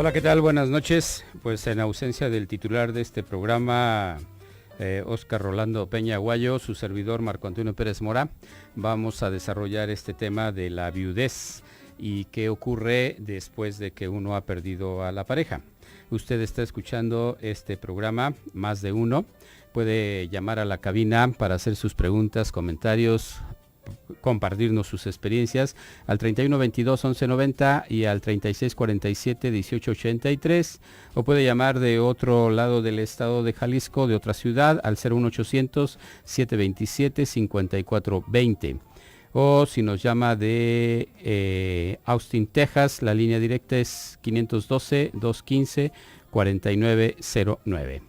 Hola, ¿qué tal? Buenas noches. Pues en ausencia del titular de este programa, Óscar Rolando Peña Aguayo, su servidor Marco Antonio Pérez Mora, vamos a desarrollar este tema de la viudez y qué ocurre después de que uno ha perdido a la pareja. Usted está escuchando este programa, Más de Uno. Puede llamar a la cabina para hacer sus preguntas, comentarios, compartirnos sus experiencias al 31 22 11 90 y al 36 47 18 83, o puede llamar de otro lado del estado de Jalisco, de otra ciudad, al 01800 727 54 20, o si nos llama de Austin, Texas, la línea directa es 512 215 4909.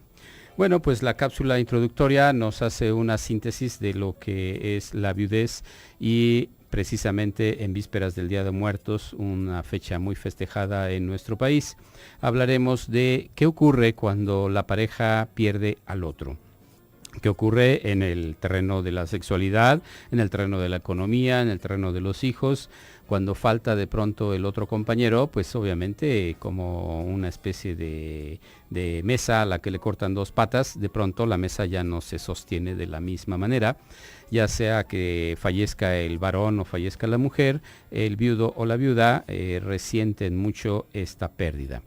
Bueno, pues la cápsula introductoria nos hace una síntesis de lo que es la viudez y precisamente en vísperas del Día de Muertos, una fecha muy festejada en nuestro país, hablaremos de qué ocurre cuando la pareja pierde al otro. ¿Qué ocurre en el terreno de la sexualidad, en el terreno de la economía, en el terreno de los hijos? Cuando falta de pronto el otro compañero, pues obviamente como una especie de mesa a la que le cortan dos patas, de pronto la mesa ya no se sostiene de la misma manera, ya sea que fallezca el varón o fallezca la mujer, el viudo o la viuda resienten mucho esta pérdida.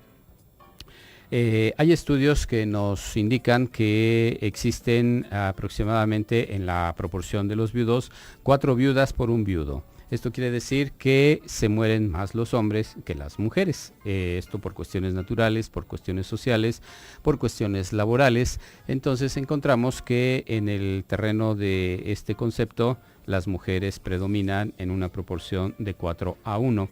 Hay estudios que nos indican que existen aproximadamente en la proporción de los viudos 4 viudas por un viudo. Esto quiere decir que se mueren más los hombres que las mujeres. Esto por cuestiones naturales, por cuestiones sociales, por cuestiones laborales. Entonces encontramos que en el terreno de este concepto las mujeres predominan en una proporción de 4:1.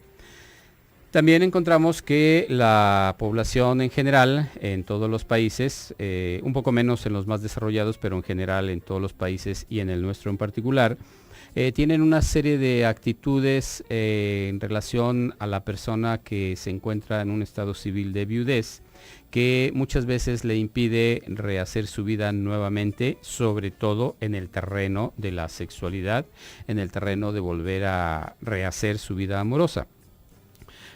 También encontramos que la población en general, en todos los países, un poco menos en los más desarrollados, pero en general en todos los países y en el nuestro en particular, tienen una serie de actitudes en relación a la persona que se encuentra en un estado civil de viudez, que muchas veces le impide rehacer su vida nuevamente, sobre todo en el terreno de la sexualidad, en el terreno de volver a rehacer su vida amorosa.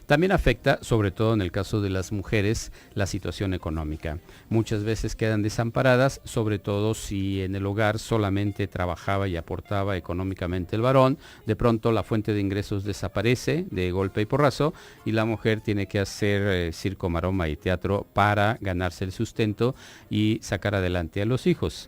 También afecta, sobre todo en el caso de las mujeres, la situación económica. Muchas veces quedan desamparadas, sobre todo si en el hogar solamente trabajaba y aportaba económicamente el varón. De pronto la fuente de ingresos desaparece de golpe y porrazo y la mujer tiene que hacer circo, maroma y teatro para ganarse el sustento y sacar adelante a los hijos.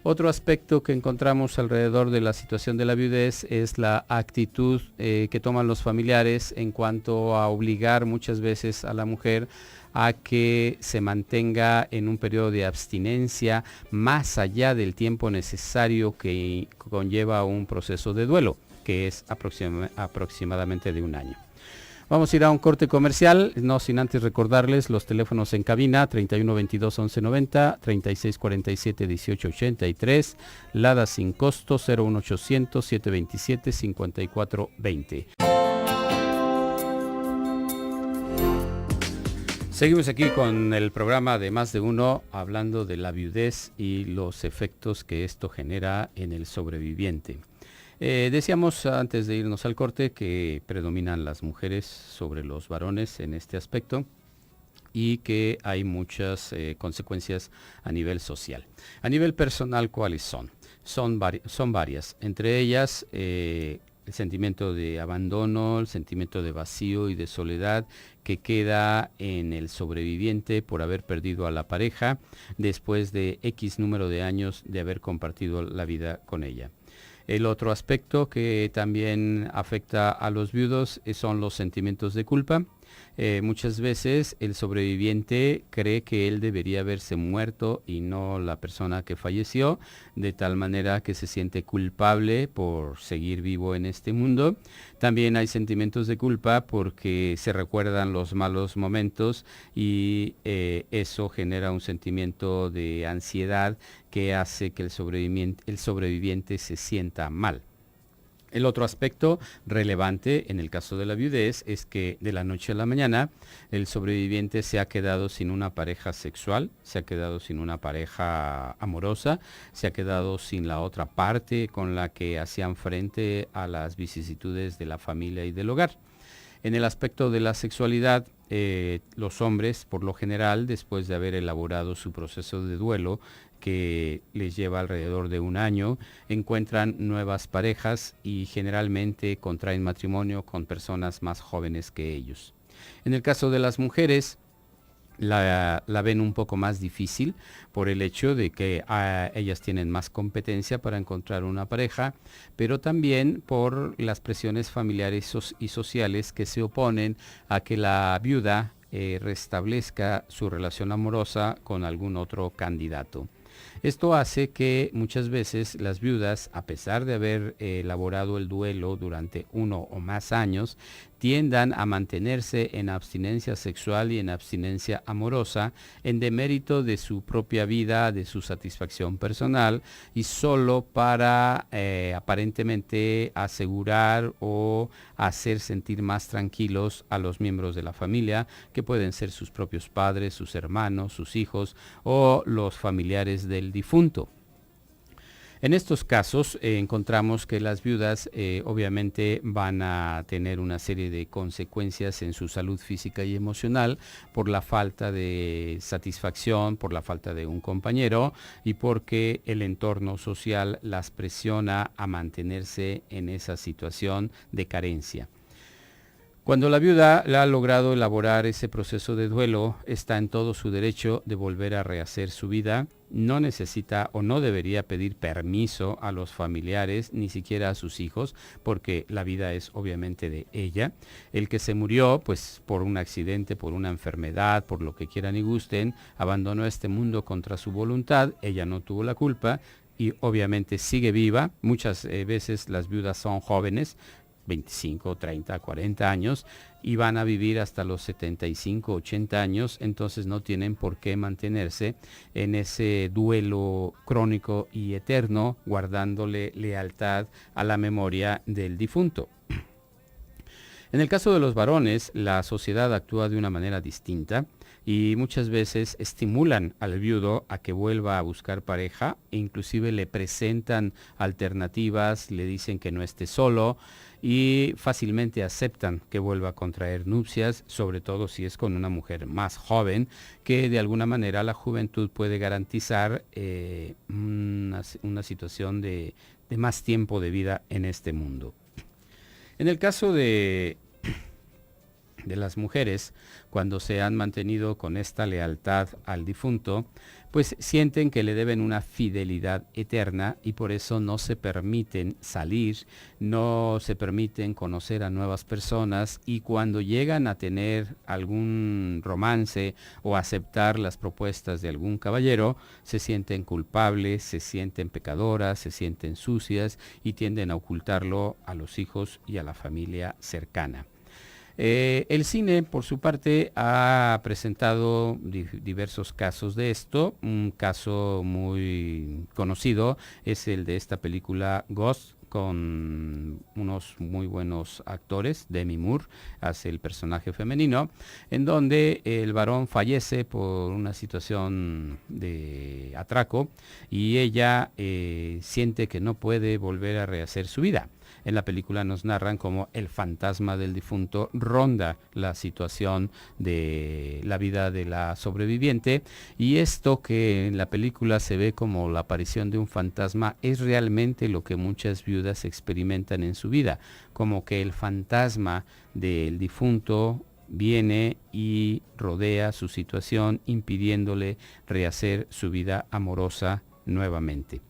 Otro aspecto que encontramos alrededor de la situación de la viudez es la actitud que toman los familiares en cuanto a obligar muchas veces a la mujer a que se mantenga en un periodo de abstinencia más allá del tiempo necesario que conlleva un proceso de duelo, que es aproximadamente de un año. Vamos a ir a un corte comercial, no sin antes recordarles los teléfonos en cabina: 31 22 11 90, 36 47 18 83, Lada sin costo 01800 727 54 20. Seguimos aquí con el programa de Más de Uno, hablando de la viudez y los efectos que esto genera en el sobreviviente. Decíamos antes de irnos al corte que predominan las mujeres sobre los varones en este aspecto y que hay muchas consecuencias a nivel social. A nivel personal, ¿cuáles son? Son varias. Entre ellas, el sentimiento de abandono, el sentimiento de vacío y de soledad que queda en el sobreviviente por haber perdido a la pareja después de X número de años de haber compartido la vida con ella. El otro aspecto que también afecta a los viudos son los sentimientos de culpa. Muchas veces el sobreviviente cree que él debería haberse muerto y no la persona que falleció, de tal manera que se siente culpable por seguir vivo en este mundo. También hay sentimientos de culpa porque se recuerdan los malos momentos y eso genera un sentimiento de ansiedad que hace que el sobreviviente se sienta mal. El otro aspecto relevante en el caso de la viudez es que de la noche a la mañana el sobreviviente se ha quedado sin una pareja sexual, se ha quedado sin una pareja amorosa, se ha quedado sin la otra parte con la que hacían frente a las vicisitudes de la familia y del hogar. En el aspecto de la sexualidad, los hombres, por lo general, después de haber elaborado su proceso de duelo, que les lleva alrededor de un año, encuentran nuevas parejas y generalmente contraen matrimonio con personas más jóvenes que ellos. En el caso de las mujeres, la ven un poco más difícil por el hecho de que ellas tienen más competencia para encontrar una pareja, pero también por las presiones familiares y sociales que se oponen a que la viuda restablezca su relación amorosa con algún otro candidato. Esto hace que muchas veces las viudas, a pesar de haber elaborado el duelo durante 1 o más años, tiendan a mantenerse en abstinencia sexual y en abstinencia amorosa en demérito de su propia vida, de su satisfacción personal y solo para aparentemente asegurar o hacer sentir más tranquilos a los miembros de la familia, que pueden ser sus propios padres, sus hermanos, sus hijos o los familiares del difunto. En estos casos encontramos que las viudas obviamente van a tener una serie de consecuencias en su salud física y emocional por la falta de satisfacción, por la falta de un compañero y porque el entorno social las presiona a mantenerse en esa situación de carencia. Cuando la viuda ha logrado elaborar ese proceso de duelo, está en todo su derecho de volver a rehacer su vida. No necesita o no debería pedir permiso a los familiares, ni siquiera a sus hijos, porque la vida es obviamente de ella. El que se murió, pues por un accidente, por una enfermedad, por lo que quieran y gusten, abandonó este mundo contra su voluntad. Ella no tuvo la culpa y obviamente sigue viva. Muchas veces las viudas son jóvenes, 25, 30, 40 años y van a vivir hasta los 75, 80 años, entonces no tienen por qué mantenerse en ese duelo crónico y eterno, guardándole lealtad a la memoria del difunto. En el caso de los varones, la sociedad actúa de una manera distinta y muchas veces estimulan al viudo a que vuelva a buscar pareja e inclusive le presentan alternativas, le dicen que no esté solo y fácilmente aceptan que vuelva a contraer nupcias, sobre todo si es con una mujer más joven, que de alguna manera la juventud puede garantizar una situación de más tiempo de vida en este mundo. En el caso de las mujeres, cuando se han mantenido con esta lealtad al difunto, pues sienten que le deben una fidelidad eterna y por eso no se permiten salir, no se permiten conocer a nuevas personas y cuando llegan a tener algún romance o aceptar las propuestas de algún caballero, se sienten culpables, se sienten pecadoras, se sienten sucias y tienden a ocultarlo a los hijos y a la familia cercana. El cine, por su parte, ha presentado diversos casos de esto. Un caso muy conocido es el de esta película Ghost, con unos muy buenos actores. Demi Moore hace el personaje femenino, en donde el varón fallece por una situación de atraco y ella siente que no puede volver a rehacer su vida. En la película nos narran cómo el fantasma del difunto ronda la situación de la vida de la sobreviviente y esto que en la película se ve como la aparición de un fantasma es realmente lo que muchas viudas experimentan en su vida, como que el fantasma del difunto viene y rodea su situación impidiéndole rehacer su vida amorosa nuevamente.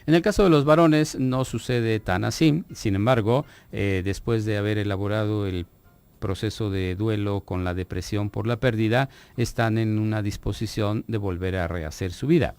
En el caso de los varones no sucede tan así, sin embargo, después de haber elaborado el proceso de duelo con la depresión por la pérdida, están en una disposición de volver a rehacer su vida.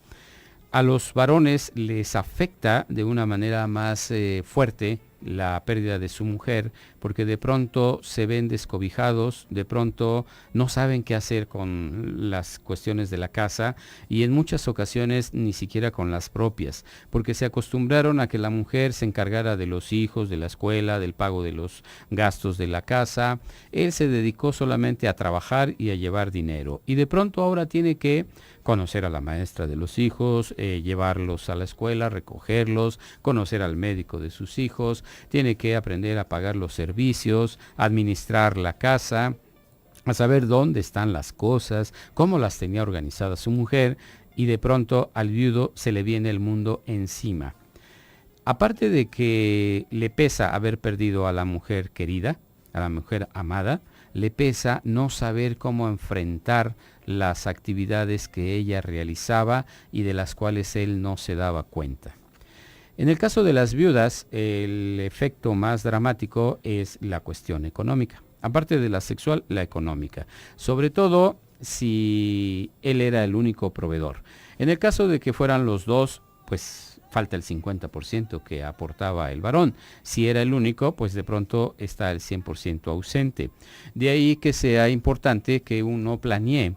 A los varones les afecta de una manera más fuerte la pérdida de su mujer, porque de pronto se ven descobijados, de pronto no saben qué hacer con las cuestiones de la casa y en muchas ocasiones ni siquiera con las propias, porque se acostumbraron a que la mujer se encargara de los hijos, de la escuela, del pago de los gastos de la casa. Él se dedicó solamente a trabajar y a llevar dinero y de pronto ahora tiene que conocer a la maestra de los hijos, llevarlos a la escuela, recogerlos, conocer al médico de sus hijos, tiene que aprender a pagar los servicios servicios, administrar la casa, a saber dónde están las cosas, cómo las tenía organizadas su mujer, y de pronto al viudo se le viene el mundo encima. Aparte de que le pesa haber perdido a la mujer querida, a la mujer amada, le pesa no saber cómo enfrentar las actividades que ella realizaba y de las cuales él no se daba cuenta. En el caso de las viudas, el efecto más dramático es la cuestión económica. Aparte de la sexual, la económica. Sobre todo si él era el único proveedor. En el caso de que fueran los dos, pues falta el 50% que aportaba el varón. Si era el único, pues de pronto está el 100% ausente. De ahí que sea importante que uno planee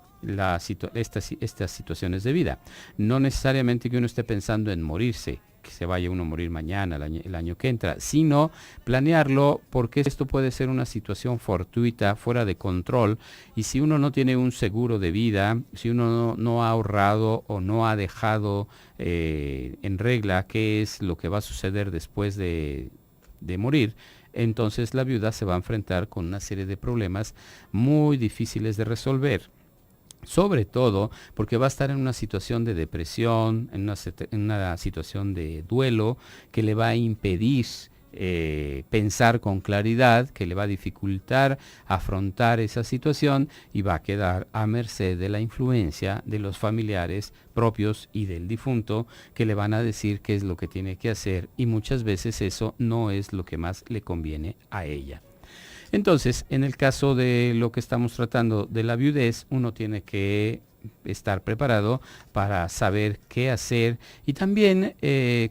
estas situaciones de vida. No necesariamente que uno esté pensando en morirse, que se vaya uno a morir mañana, el año que entra, sino planearlo, porque esto puede ser una situación fortuita, fuera de control, y si uno no tiene un seguro de vida, si uno no ha ahorrado o no ha dejado en regla qué es lo que va a suceder después de morir, entonces la viuda se va a enfrentar con una serie de problemas muy difíciles de resolver. Sobre todo porque va a estar en una situación de depresión, en una situación de duelo que le va a impedir pensar con claridad, que le va a dificultar afrontar esa situación y va a quedar a merced de la influencia de los familiares propios y del difunto, que le van a decir qué es lo que tiene que hacer, y muchas veces eso no es lo que más le conviene a ella. Entonces, en el caso de lo que estamos tratando de la viudez, uno tiene que estar preparado para saber qué hacer y también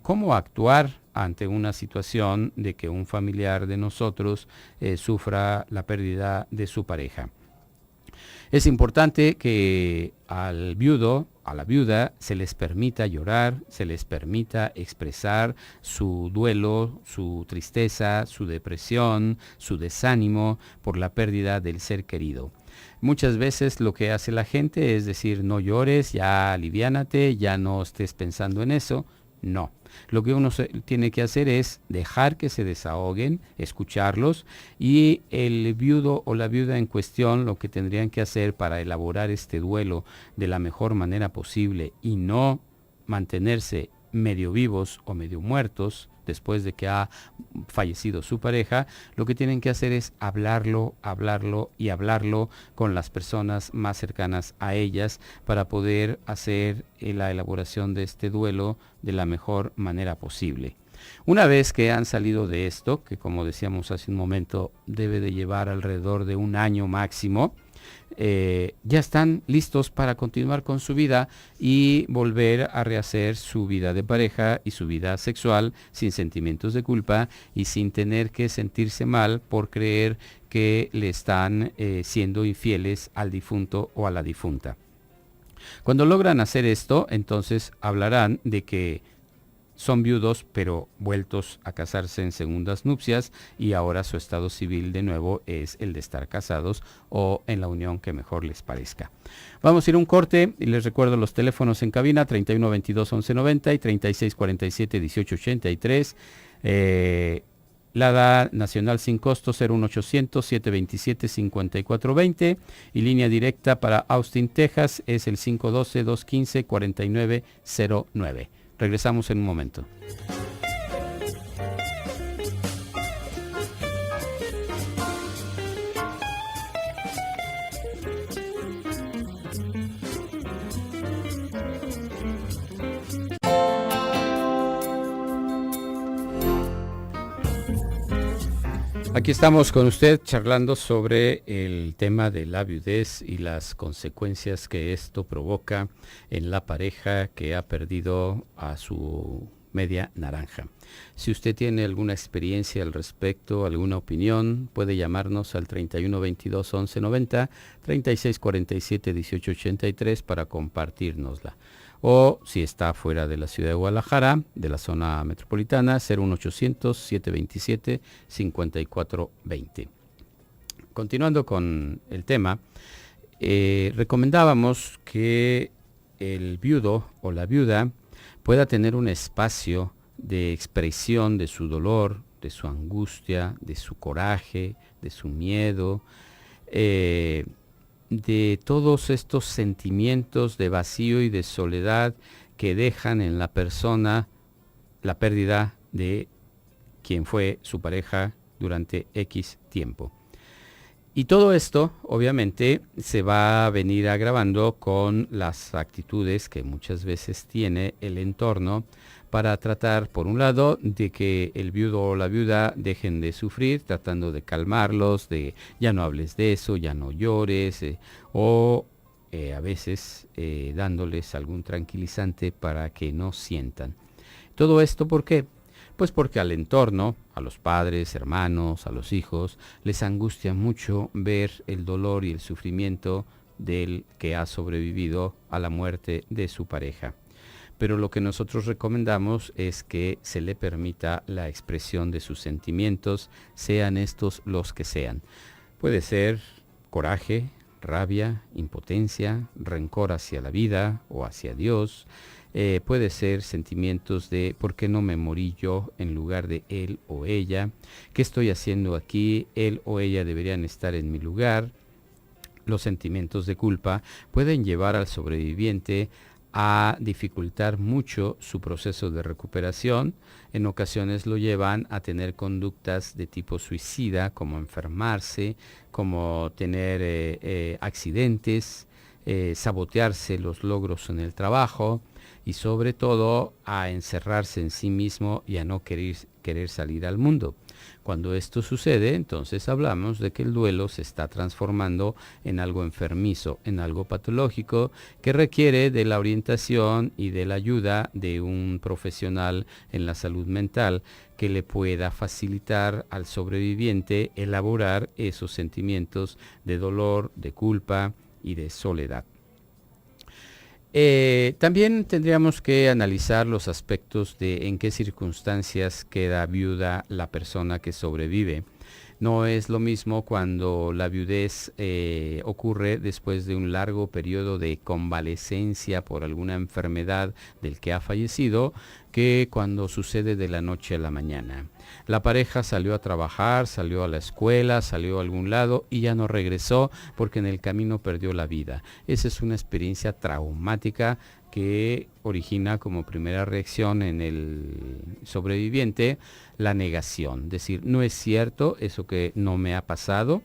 cómo actuar ante una situación de que un familiar de nosotros sufra la pérdida de su pareja. Es importante que al viudo, a la viuda, se les permita llorar, se les permita expresar su duelo, su tristeza, su depresión, su desánimo por la pérdida del ser querido. Muchas veces lo que hace la gente es decir, no llores, ya aliviánate, ya no estés pensando en eso. No, lo que uno tiene que hacer es dejar que se desahoguen, escucharlos, y el viudo o la viuda en cuestión lo que tendrían que hacer para elaborar este duelo de la mejor manera posible y no mantenerse medio vivos o medio muertos después de que ha fallecido su pareja, lo que tienen que hacer es hablarlo con las personas más cercanas a ellas para poder hacer la elaboración de este duelo de la mejor manera posible. Una vez que han salido de esto, que como decíamos hace un momento, debe de llevar alrededor de un año máximo, ya están listos para continuar con su vida y volver a rehacer su vida de pareja y su vida sexual sin sentimientos de culpa y sin tener que sentirse mal por creer que le están siendo infieles al difunto o a la difunta. Cuando logran hacer esto, entonces hablarán de que son viudos, pero vueltos a casarse en segundas nupcias, y ahora su estado civil de nuevo es el de estar casados o en la unión que mejor les parezca. Vamos a ir a un corte y les recuerdo los teléfonos en cabina 3122-1190 y 3647-1883. Lada nacional sin costo 01800-727-5420 y línea directa para Austin, Texas es el 512-215-4909. Regresamos en un momento. Aquí estamos con usted charlando sobre el tema de la viudez y las consecuencias que esto provoca en la pareja que ha perdido a su media naranja. Si usted tiene alguna experiencia al respecto, alguna opinión, puede llamarnos al 3122-1190, 3647-1883 para compartirnosla. O si está fuera de la ciudad de Guadalajara, de la zona metropolitana, 01800-727-5420. Continuando con el tema, recomendábamos que el viudo o la viuda pueda tener un espacio de expresión de su dolor, de su angustia, de su coraje, de su miedo, de todos estos sentimientos de vacío y de soledad que dejan en la persona la pérdida de quien fue su pareja durante X tiempo. Y todo esto, obviamente, se va a venir agravando con las actitudes que muchas veces tiene el entorno para tratar, por un lado, de que el viudo o la viuda dejen de sufrir, tratando de calmarlos, de ya no hables de eso, ya no llores, a veces dándoles algún tranquilizante para que no sientan. Todo esto, ¿por qué? Pues porque al entorno, a los padres, hermanos, a los hijos, les angustia mucho ver el dolor y el sufrimiento del que ha sobrevivido a la muerte de su pareja. Pero lo que nosotros recomendamos es que se le permita la expresión de sus sentimientos, sean estos los que sean. Puede ser coraje, rabia, impotencia, rencor hacia la vida o hacia Dios. Puede ser sentimientos de ¿por qué no me morí yo en lugar de él o ella? ¿Qué estoy haciendo aquí? Él o ella deberían estar en mi lugar. Los sentimientos de culpa pueden llevar al sobreviviente a dificultar mucho su proceso de recuperación. En ocasiones lo llevan a tener conductas de tipo suicida, como enfermarse, como tener accidentes, sabotearse los logros en el trabajo y sobre todo a encerrarse en sí mismo y a no querer salir al mundo. Cuando esto sucede, entonces hablamos de que el duelo se está transformando en algo enfermizo, en algo patológico que requiere de la orientación y de la ayuda de un profesional en la salud mental que le pueda facilitar al sobreviviente elaborar esos sentimientos de dolor, de culpa y de soledad. También tendríamos que analizar los aspectos de en qué circunstancias queda viuda la persona que sobrevive. No es lo mismo cuando la viudez ocurre después de un largo periodo de convalecencia por alguna enfermedad del que ha fallecido que cuando sucede de la noche a la mañana. La pareja salió a trabajar, salió a la escuela, salió a algún lado y ya no regresó porque en el camino perdió la vida. Esa es una experiencia traumática que origina como primera reacción en el sobreviviente la negación, decir, no es cierto, eso que no me ha pasado.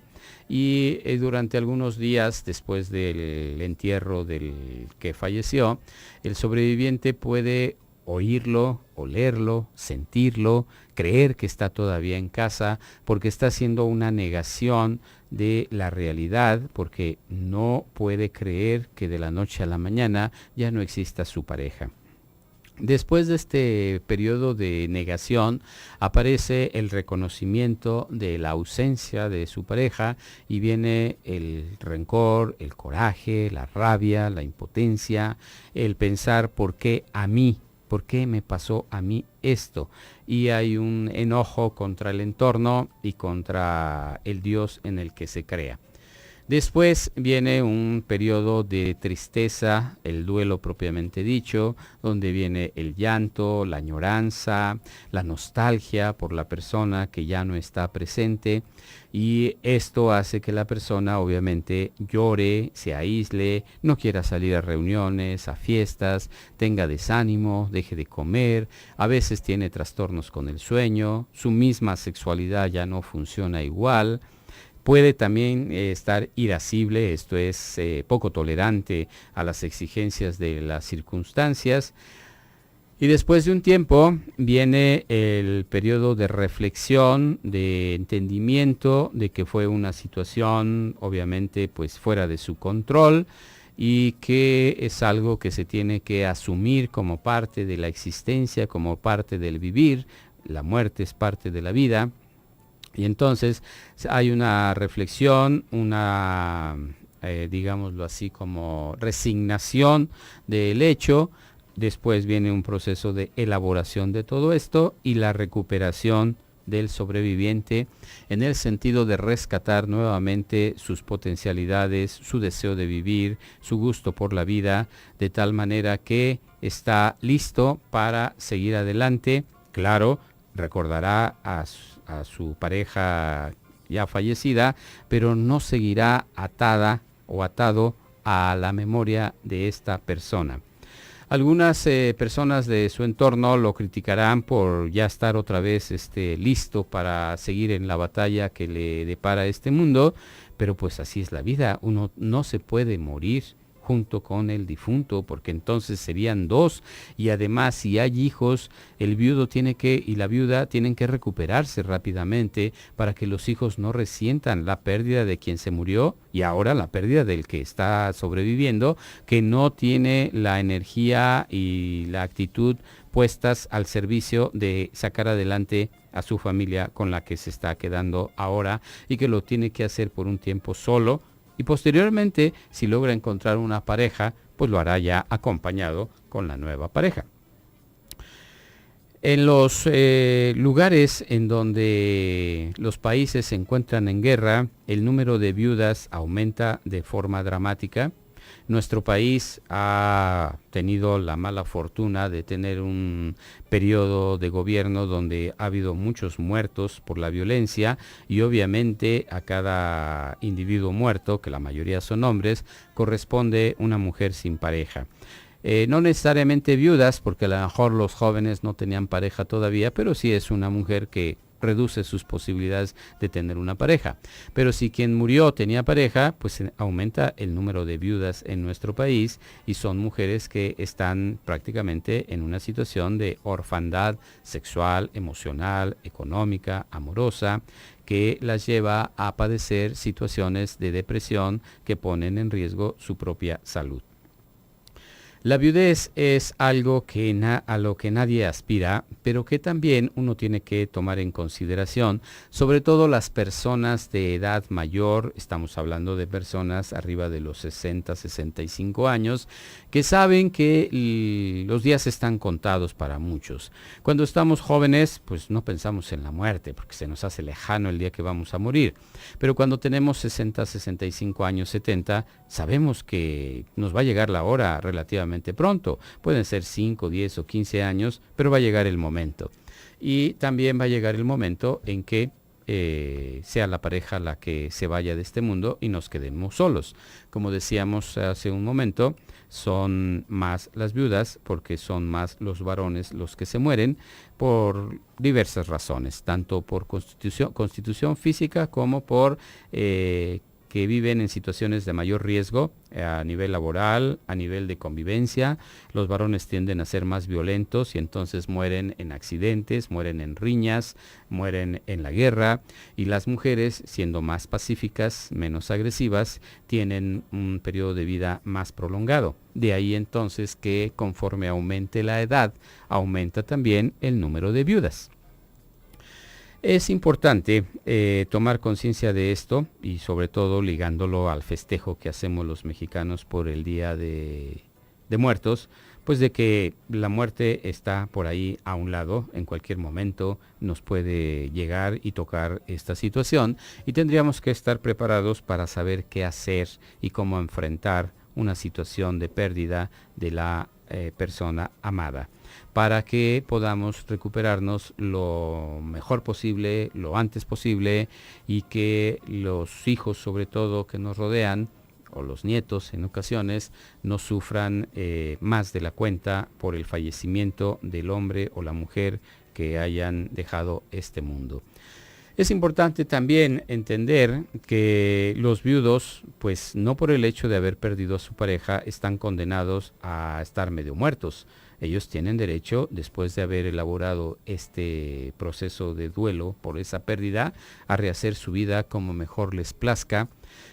Y durante algunos días después del entierro del que falleció, el sobreviviente puede oírlo, olerlo, sentirlo, creer que está todavía en casa, porque está haciendo una negación de la realidad, porque no puede creer que de la noche a la mañana ya no exista su pareja. Después de este periodo de negación aparece el reconocimiento de la ausencia de su pareja y viene el rencor, el coraje, la rabia, la impotencia, el pensar ¿por qué a mí? ¿Por qué me pasó a mí esto? Y hay un enojo contra el entorno y contra el Dios en el que se crea. Después viene un periodo de tristeza, el duelo propiamente dicho, donde viene el llanto, la añoranza, la nostalgia por la persona que ya no está presente, y esto hace que la persona obviamente llore, se aísle, no quiera salir a reuniones, a fiestas, tenga desánimo, deje de comer, a veces tiene trastornos con el sueño, su misma sexualidad ya no funciona igual. Puede también estar irascible, esto es poco tolerante a las exigencias de las circunstancias. Y después de un tiempo viene el periodo de reflexión, de entendimiento de que fue una situación obviamente pues fuera de su control y que es algo que se tiene que asumir como parte de la existencia, como parte del vivir. La muerte es parte de la vida. Y entonces hay una reflexión, una, digámoslo así, como resignación del hecho. Después viene un proceso de elaboración de todo esto y la recuperación del sobreviviente en el sentido de rescatar nuevamente sus potencialidades, su deseo de vivir, su gusto por la vida, de tal manera que está listo para seguir adelante, claro, recordará a su pareja ya fallecida, pero no seguirá atada o atado a la memoria de esta persona. Algunas personas de su entorno lo criticarán por ya estar otra vez listo para seguir en la batalla que le depara este mundo, pero pues así es la vida. Uno no se puede morir junto con el difunto, porque entonces serían dos, y además si hay hijos, el viudo y la viuda tienen que recuperarse rápidamente para que los hijos no resientan la pérdida de quien se murió y ahora la pérdida del que está sobreviviendo, que no tiene la energía y la actitud puestas al servicio de sacar adelante a su familia con la que se está quedando ahora, y que lo tiene que hacer por un tiempo solo. Y posteriormente, si logra encontrar una pareja, pues lo hará ya acompañado con la nueva pareja. En los lugares en donde los países se encuentran en guerra, el número de viudas aumenta de forma dramática. Nuestro país ha tenido la mala fortuna de tener un periodo de gobierno donde ha habido muchos muertos por la violencia, y obviamente a cada individuo muerto, que la mayoría son hombres, corresponde una mujer sin pareja. No necesariamente viudas, porque a lo mejor los jóvenes no tenían pareja todavía, pero sí es una mujer que reduce sus posibilidades de tener una pareja. Pero si quien murió tenía pareja, pues aumenta el número de viudas en nuestro país, y son mujeres que están prácticamente en una situación de orfandad sexual, emocional, económica, amorosa, que las lleva a padecer situaciones de depresión que ponen en riesgo su propia salud. La viudez es algo a lo que nadie aspira, pero que también uno tiene que tomar en consideración, sobre todo las personas de edad mayor. Estamos hablando de personas arriba de los 60, 65 años, que saben que los días están contados para muchos. Cuando estamos jóvenes, pues no pensamos en la muerte, porque se nos hace lejano el día que vamos a morir. Pero cuando tenemos 60, 65 años, 70, sabemos que nos va a llegar la hora relativamente pronto. Pueden ser 5, 10 o 15 años, pero va a llegar el momento. Y también va a llegar el momento en que sea la pareja la que se vaya de este mundo y nos quedemos solos. Como decíamos hace un momento, son más las viudas porque son más los varones los que se mueren por diversas razones, tanto por constitución física como por que viven en situaciones de mayor riesgo a nivel laboral, a nivel de convivencia. Los varones tienden a ser más violentos y entonces mueren en accidentes, mueren en riñas, mueren en la guerra, y las mujeres, siendo más pacíficas, menos agresivas, tienen un periodo de vida más prolongado. De ahí entonces que conforme aumente la edad, aumenta también el número de viudas. Es importante tomar conciencia de esto, y sobre todo ligándolo al festejo que hacemos los mexicanos por el Día de Muertos, pues de que la muerte está por ahí a un lado. En cualquier momento nos puede llegar y tocar esta situación, y tendríamos que estar preparados para saber qué hacer y cómo enfrentar una situación de pérdida de la persona amada, para que podamos recuperarnos lo mejor posible, lo antes posible, y que los hijos, sobre todo, que nos rodean, o los nietos en ocasiones, no sufran más de la cuenta por el fallecimiento del hombre o la mujer que hayan dejado este mundo. Es importante también entender que los viudos, pues no por el hecho de haber perdido a su pareja, están condenados a estar medio muertos. Ellos tienen derecho, después de haber elaborado este proceso de duelo por esa pérdida, a rehacer su vida como mejor les plazca.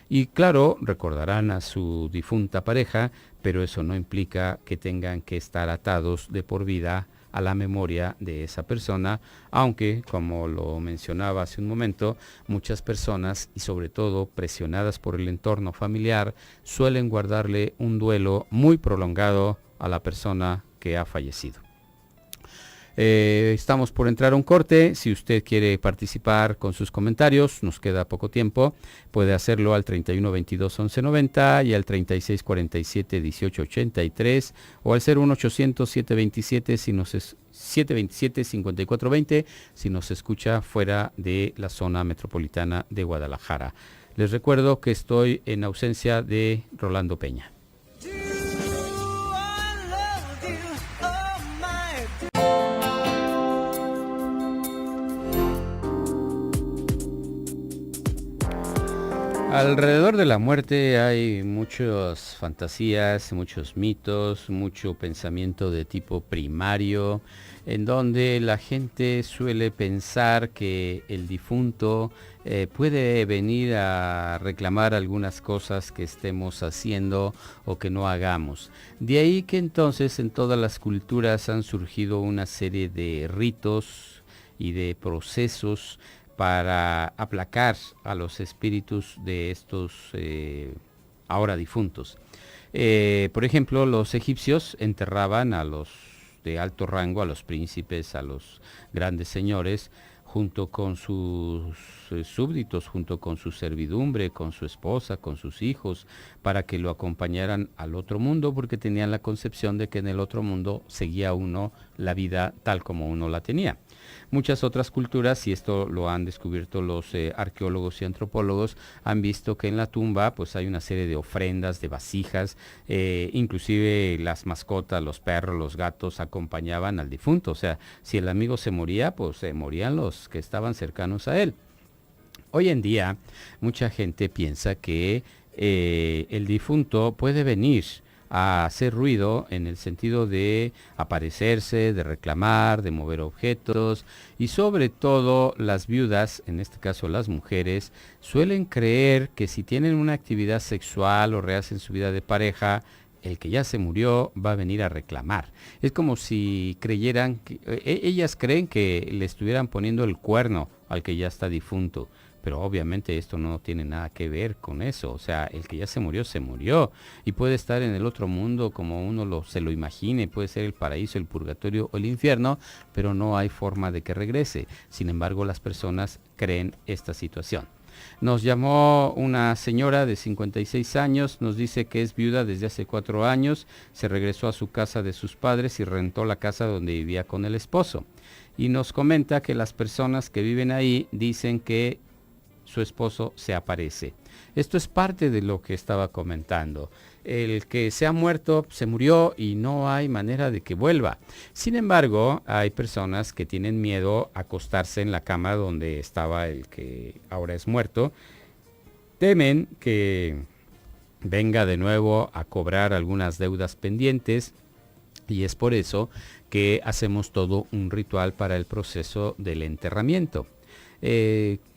Y claro, recordarán a su difunta pareja, pero eso no implica que tengan que estar atados de por vida a la memoria de esa persona, aunque, como lo mencionaba hace un momento, muchas personas, y sobre todo presionadas por el entorno familiar, suelen guardarle un duelo muy prolongado a la persona que ha fallecido. Estamos por entrar a un corte. Si usted quiere participar con sus comentarios, nos queda poco tiempo, puede hacerlo al 31 22 11 90 y al 36 47 18 83 o al 01 800 727 727 54 20 si nos escucha fuera de la zona metropolitana de Guadalajara. Les recuerdo que estoy en ausencia de Rolando Peña. Alrededor de la muerte hay muchas fantasías, muchos mitos, mucho pensamiento de tipo primario, en donde la gente suele pensar que el difunto puede venir a reclamar algunas cosas que estemos haciendo o que no hagamos. De ahí que entonces en todas las culturas han surgido una serie de ritos y de procesos para aplacar a los espíritus de estos ahora difuntos. Por ejemplo, los egipcios enterraban a los de alto rango, a los príncipes, a los grandes señores, junto con sus súbditos, junto con su servidumbre, con su esposa, con sus hijos, para que lo acompañaran al otro mundo, porque tenían la concepción de que en el otro mundo seguía uno la vida tal como uno la tenía. Muchas otras culturas, y esto lo han descubierto los arqueólogos y antropólogos, han visto que en la tumba pues hay una serie de ofrendas, de vasijas, inclusive las mascotas, los perros, los gatos acompañaban al difunto. O sea, si el amigo se moría, pues se morían los que estaban cercanos a él. Hoy en día, mucha gente piensa que el difunto puede venir a hacer ruido en el sentido de aparecerse, de reclamar, de mover objetos, y sobre todo las viudas, en este caso las mujeres, suelen creer que si tienen una actividad sexual o rehacen su vida de pareja, el que ya se murió va a venir a reclamar. Es como si creyeran, ellas creen que le estuvieran poniendo el cuerno al que ya está difunto. Pero obviamente esto no tiene nada que ver con eso. O sea, el que ya se murió, y puede estar en el otro mundo como uno se lo imagine. Puede ser el paraíso, el purgatorio o el infierno, pero no hay forma de que regrese. Sin embargo, las personas creen esta situación. Nos llamó una señora de 56 años, nos dice que es viuda desde hace 4 años, se regresó a su casa de sus padres y rentó la casa donde vivía con el esposo. Y nos comenta que las personas que viven ahí dicen que su esposo se aparece. Esto es parte de lo que estaba comentando. El que se ha muerto, se murió y no hay manera de que vuelva. Sin embargo, hay personas que tienen miedo a acostarse en la cama donde estaba el que ahora es muerto. Temen que venga de nuevo a cobrar algunas deudas pendientes y es por eso que hacemos todo un ritual para el proceso del enterramiento.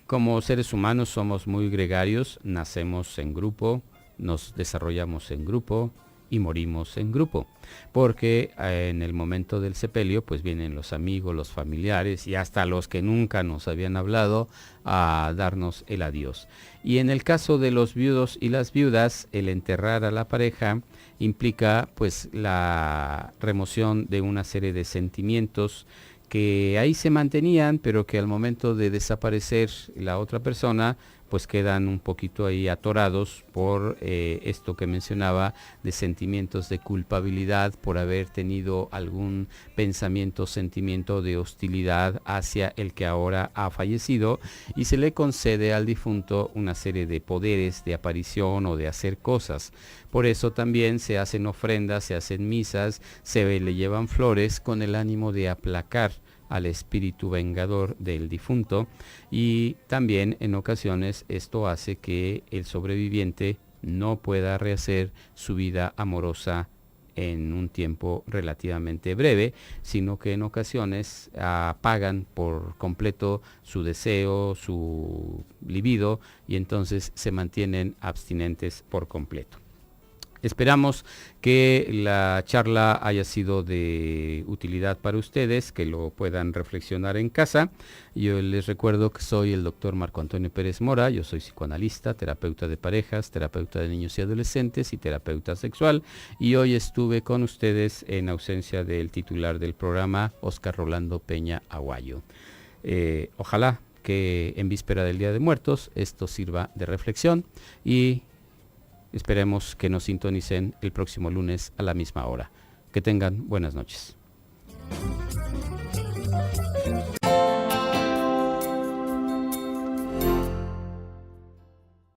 Como seres humanos somos muy gregarios, nacemos en grupo, nos desarrollamos en grupo y morimos en grupo, porque en el momento del sepelio pues vienen los amigos, los familiares y hasta los que nunca nos habían hablado a darnos el adiós. Y en el caso de los viudos y las viudas, el enterrar a la pareja implica pues la remoción de una serie de sentimientos que ahí se mantenían, pero que al momento de desaparecer la otra persona, pues quedan un poquito ahí atorados por esto que mencionaba de sentimientos de culpabilidad por haber tenido algún pensamiento, sentimiento de hostilidad hacia el que ahora ha fallecido, y se le concede al difunto una serie de poderes de aparición o de hacer cosas. Por eso también se hacen ofrendas, se hacen misas, se le llevan flores con el ánimo de aplacar al espíritu vengador del difunto, y también en ocasiones esto hace que el sobreviviente no pueda rehacer su vida amorosa en un tiempo relativamente breve, sino que en ocasiones apagan por completo su deseo, su libido, y entonces se mantienen abstinentes por completo. Esperamos que la charla haya sido de utilidad para ustedes, que lo puedan reflexionar en casa. Yo les recuerdo que soy el doctor Marco Antonio Pérez Mora, yo soy psicoanalista, terapeuta de parejas, terapeuta de niños y adolescentes y terapeuta sexual. Y hoy estuve con ustedes en ausencia del titular del programa, Óscar Rolando Peña Aguayo. Ojalá que en víspera del Día de Muertos esto sirva de reflexión y esperemos que nos sintonicen el próximo lunes a la misma hora. Que tengan buenas noches.